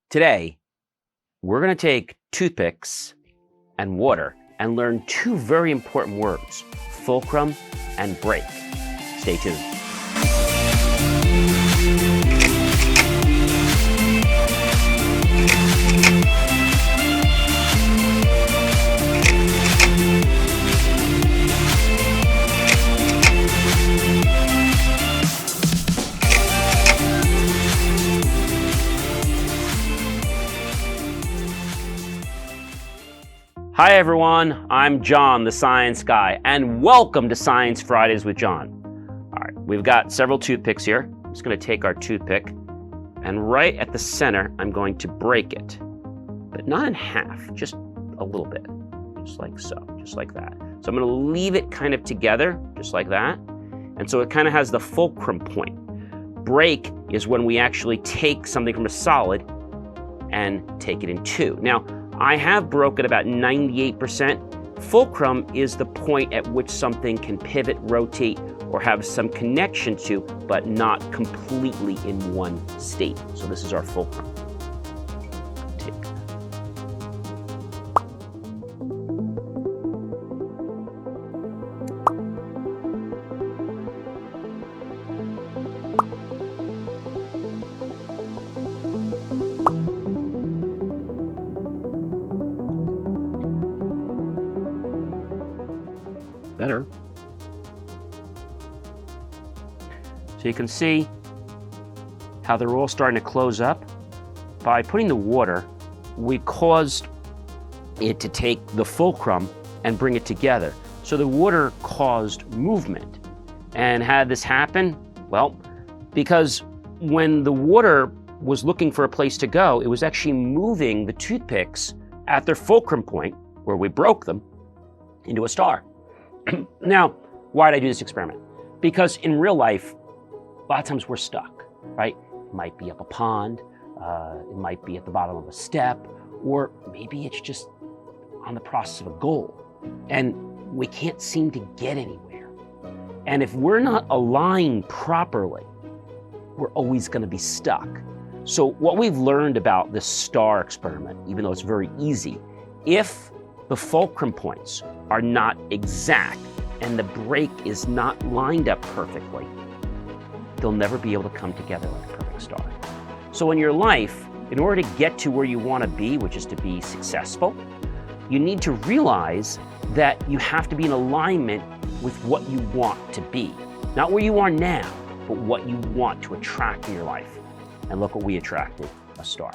Today, we're going to take toothpicks and water and learn two very important words, fulcrum and break. Stay tuned. Hi everyone, I'm John, the Science Guy, and welcome to Science Fridays with John. All right, we've got several toothpicks here. I'm just going to take our toothpick, and right at the center, I'm going to break it, but not in half, just a little bit, just like so, just like that. So I'm going to leave it kind of together, just like that, and so it kind of has the fulcrum point. Break is when we actually take something from a solid and take it in two. Now, I have broken about 98%. Fulcrum is the point at which something can pivot, rotate, or have some connection to, but not completely in one state. So this is our fulcrum. Take that. Better. So you can see how they're all starting to close up. By putting the water, we caused it to take the fulcrum and bring it together. So the water caused movement. And how did this happen? Well, because when the water was looking for a place to go, it was actually moving the toothpicks at their fulcrum point, where we broke them, into a star. Now, why did I do this experiment? Because in real life, a lot of times we're stuck, right? It might be up a pond, it might be at the bottom of a step, or maybe it's just on the process of a goal, and we can't seem to get anywhere. And if we're not aligned properly, we're always going to be stuck. So what we've learned about this star experiment, even though it's very easy, if the fulcrum points are not exact and the break is not lined up perfectly, they'll never be able to come together like a perfect star. So in your life, in order to get to where you want to be, which is to be successful, you need to realize that you have to be in alignment with what you want to be. Not where you are now, but what you want to attract in your life. And look what we attracted, a star.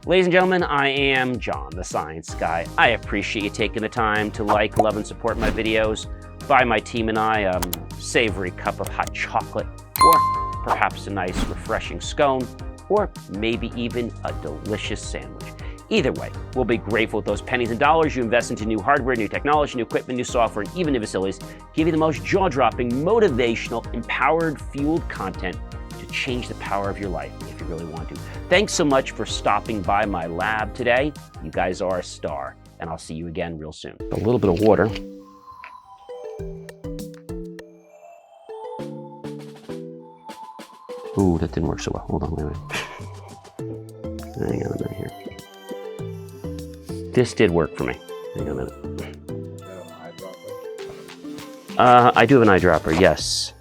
Ladies and gentlemen, I am John, the Science Guy. I appreciate you taking the time to like, love, and support my videos. Buy my team and I a savory cup of hot chocolate, or perhaps a nice refreshing scone, or maybe even a delicious sandwich. Either way, we'll be grateful with those pennies and dollars you invest into new hardware, new technology, new equipment, new software, and even new facilities. Give you the most jaw-dropping, motivational, empowered, fueled content to change the power of your life if you really want to. Thanks so much for stopping by my lab today. You guys are a star, and I'll see you again real soon. A little bit of water. Ooh, that didn't work so well. Hold on, wait. Hang on a minute here. This did work for me. Hang on a minute. I do have an eyedropper, yes.